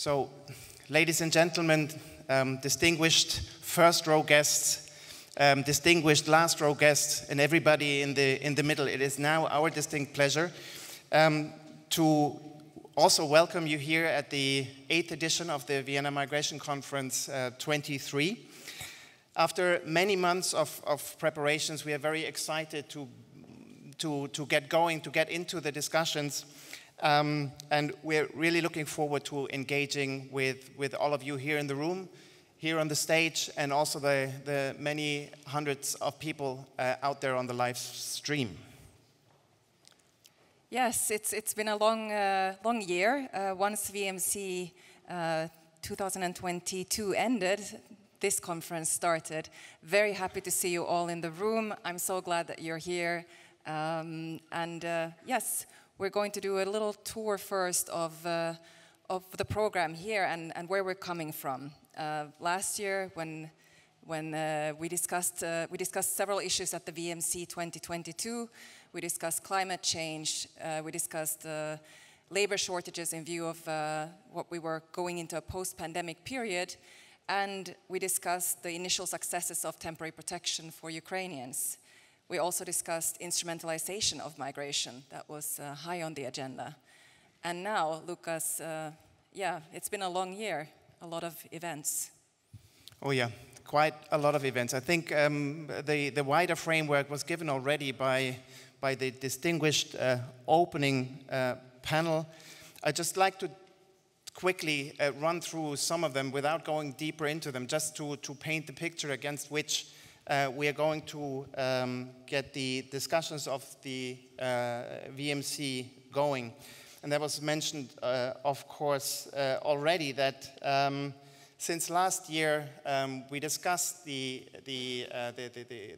So, ladies and gentlemen, distinguished first row guests, distinguished last row guests, and everybody in the middle, it is now our distinct pleasure to also welcome you here at the 8th edition of the Vienna Migration Conference 23. After many months of preparations, we are very excited to get going, to get into the discussions. And we're really looking forward to engaging with all of you here in the room, here on the stage, and also the many hundreds of people out there on the live stream. Yes, it's been a long year. Once VMC 2022 ended, this conference started. Very happy to see you all in the room. I'm so glad that you're here. Yes, we're going to do a little tour first of the program here and where we're coming from. Last year, when we discussed several issues at the VMC 2022, we discussed climate change, we discussed labor shortages in view of what we were going into a post-pandemic period, and we discussed the initial successes of temporary protection for Ukrainians. We also discussed instrumentalization of migration. That was high on the agenda. And now, Lukas, yeah, it's been a long year, a lot of events. Oh yeah, quite a lot of events. I think the wider framework was given already by the distinguished opening panel. I'd just like to quickly run through some of them without going deeper into them, just to paint the picture against which we are going to get the discussions of the VMC going. And that was mentioned, of course, already that since last year we discussed the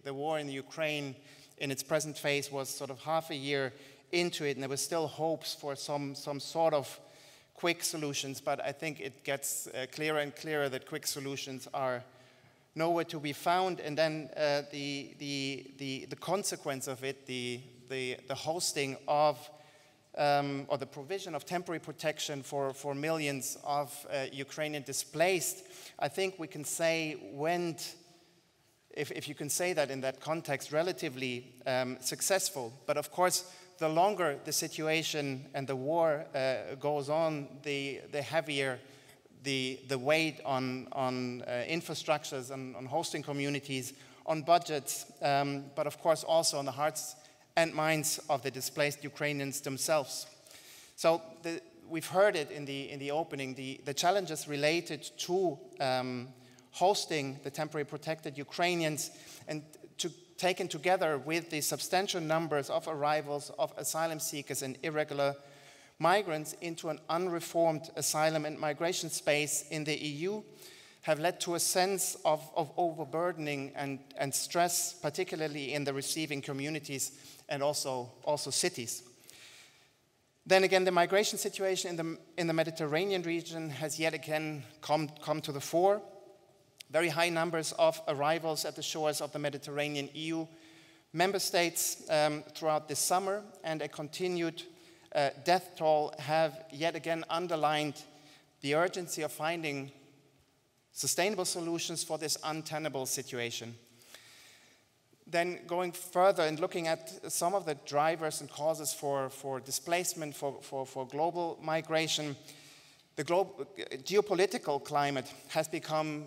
war in Ukraine in its present phase was sort of half a year into it, and there were still hopes for some sort of quick solutions, but I think it gets clearer and clearer that quick solutions are nowhere to be found. And then the consequence of it, the hosting of or the provision of temporary protection for millions of Ukrainian displaced, I think we can say went, if you can say that in that context, relatively successful. But of course, the longer the situation and the war goes on, the heavier the weight on infrastructures, on hosting communities, on budgets, but of course also on the hearts and minds of the displaced Ukrainians themselves. So we've heard it in the opening, the challenges related to hosting the temporary protected Ukrainians, and taken together with the substantial numbers of arrivals of asylum seekers and irregular migrants into an unreformed asylum and migration space in the EU, have led to a sense of overburdening and stress, particularly in the receiving communities and also cities. Then again, the migration situation in the Mediterranean region has yet again come to the fore. Very high numbers of arrivals at the shores of the Mediterranean EU member states throughout this summer, and a continued death toll have yet again underlined the urgency of finding sustainable solutions for this untenable situation. Then going further and looking at some of the drivers and causes for displacement, for global migration, the geopolitical climate has become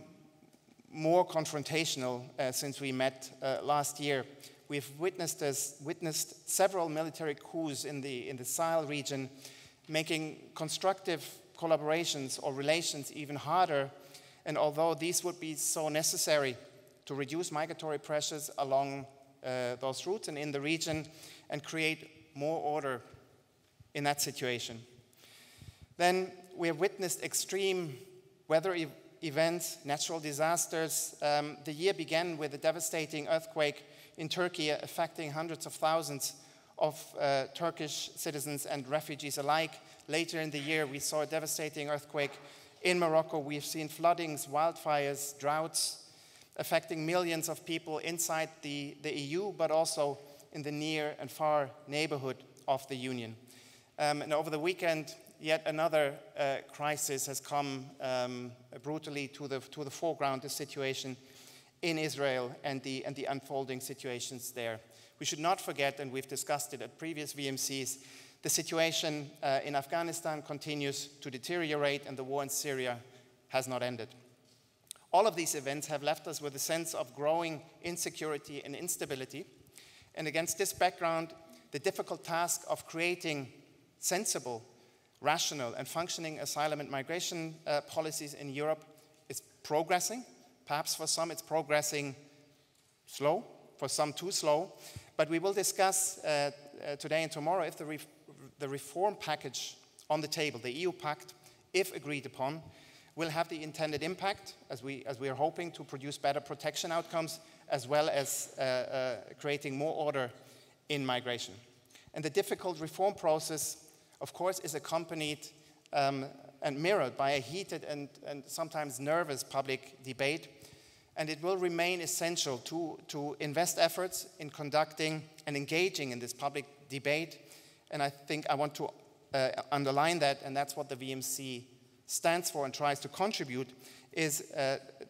more confrontational since we met last year. We've witnessed several military coups in the Sahel region, making constructive collaborations or relations even harder. And although these would be so necessary to reduce migratory pressures along those routes and in the region and create more order in that situation. Then we have witnessed extreme weather events, natural disasters. The year began with a devastating earthquake in Turkey affecting hundreds of thousands of Turkish citizens and refugees alike. Later in the year, we saw a devastating earthquake in Morocco. We've seen floodings, wildfires, droughts affecting millions of people inside the EU, but also in the near and far neighborhood of the Union. And over the weekend, yet another crisis has come brutally to the foreground, the situation in Israel and the unfolding situations there. We should not forget, and we've discussed it at previous VMCs, the situation in Afghanistan continues to deteriorate and the war in Syria has not ended. All of these events have left us with a sense of growing insecurity and instability. And against this background, the difficult task of creating sensible, rational, and functioning asylum and migration policies in Europe is progressing. Perhaps for some it's progressing slow, for some too slow. But we will discuss today and tomorrow if the reform package on the table, the EU Pact, if agreed upon, will have the intended impact, as we are hoping, to produce better protection outcomes, as well as creating more order in migration. And the difficult reform process, of course, is accompanied and mirrored by a heated and sometimes nervous public debate. And it will remain essential to invest efforts in conducting and engaging in this public debate. And I think I want to underline that, and that's what the VMC stands for and tries to contribute, is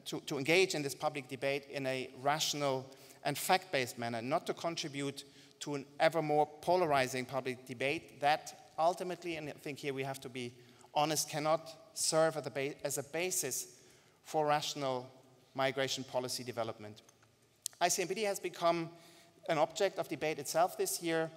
to engage in this public debate in a rational and fact-based manner, not to contribute to an ever more polarizing public debate that ultimately, and I think here we have to be honest, cannot serve as a basis for rational migration policy development. ICMPD has become an object of debate itself this year.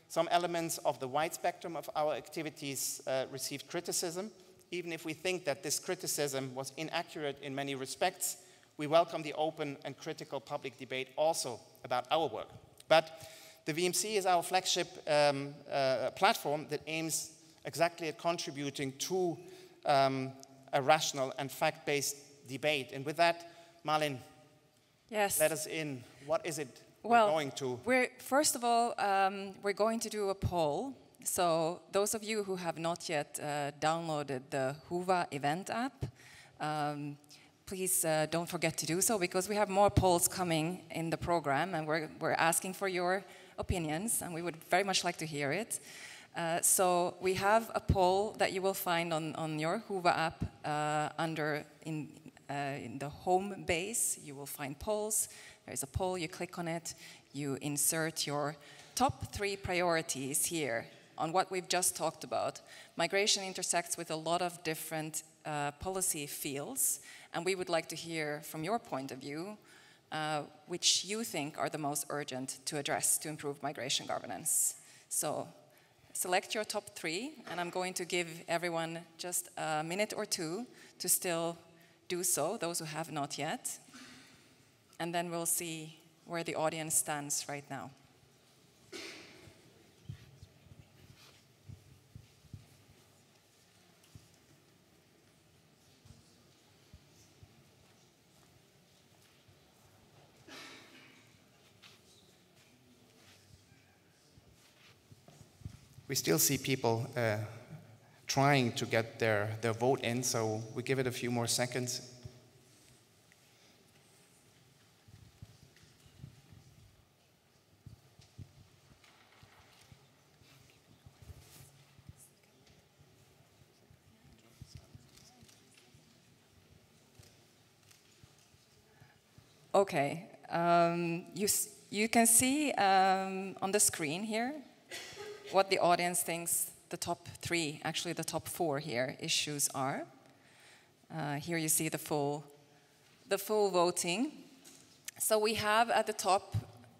Some elements of the wide spectrum of our activities received criticism. Even if we think that this criticism was inaccurate in many respects, we welcome the open and critical public debate also about our work. But the VMC is our flagship platform that aims exactly at contributing to a rational and fact-based debate. And with that, Malin, yes, let us in. What is it we're going to? First of all, we're going to do a poll. So those of you who have not yet downloaded the Whova event app, please don't forget to do so, because we have more polls coming in the program, and we're asking for your opinions, and we would very much like to hear it. So we have a poll that you will find on your Whova app in the home base. You will find polls. There's a poll, you click on it, you insert your top 3 priorities here on what we've just talked about. Migration intersects with a lot of different policy fields, and we would like to hear from your point of view which you think are the most urgent to address to improve migration governance. So select your top 3, and I'm going to give everyone just a minute or 2 to still do so, those who have not yet. And then we'll see where the audience stands right now. We still see people trying to get their vote in, so we give it a few more seconds. Okay, you can see on the screen here what the audience thinks the top 3, actually the top 4 here, issues are. Here you see the full voting. So we have at the top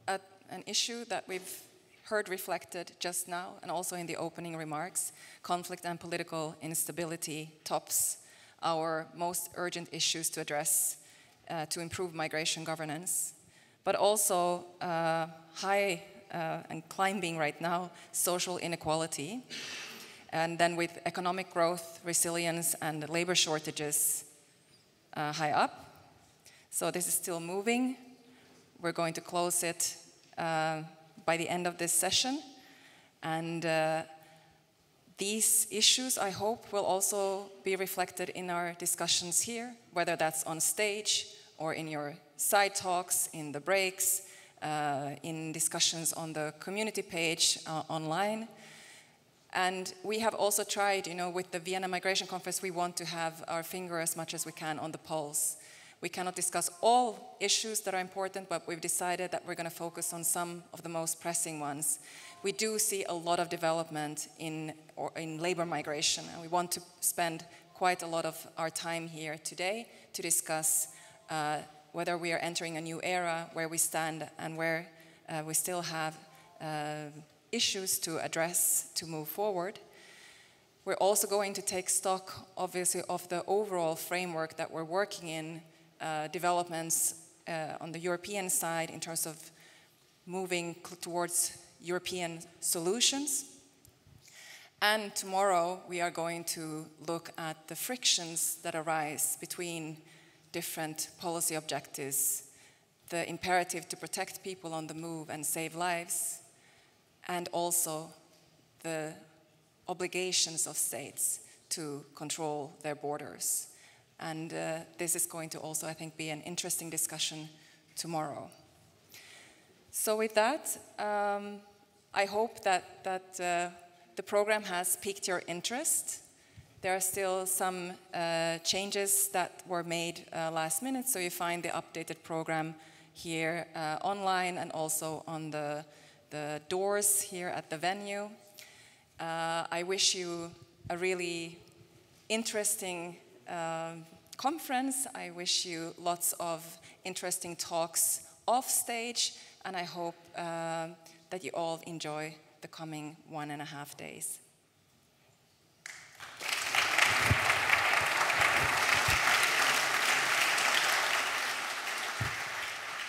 an issue that we've heard reflected just now, and also in the opening remarks. Conflict and political instability tops our most urgent issues to address to improve migration governance, but also high and climbing right now social inequality, and then with economic growth, resilience, and labor shortages high up. So this is still moving. We're going to close it by the end of this session, and these issues, I hope, will also be reflected in our discussions here, whether that's on stage or in your side talks, in the breaks, in discussions on the community page online. And we have also tried, with the Vienna Migration Conference, we want to have our finger as much as we can on the pulse. We cannot discuss all issues that are important, but we've decided that we're going to focus on some of the most pressing ones. We do see a lot of development in labor migration, and we want to spend quite a lot of our time here today to discuss whether we are entering a new era, where we stand, and where we still have issues to address to move forward. We're also going to take stock, obviously, of the overall framework that we're working in, developments on the European side in terms of moving towards European solutions. And tomorrow we are going to look at the frictions that arise between different policy objectives, the imperative to protect people on the move and save lives, and also the obligations of states to control their borders. And this is going to also, I think, be an interesting discussion tomorrow. So with that, I hope that the program has piqued your interest. There are still some changes that were made last minute, so you find the updated program here online and also on the doors here at the venue. I wish you a really interesting conference. I wish you lots of interesting talks off stage, and I hope that you all enjoy the coming 1.5 days.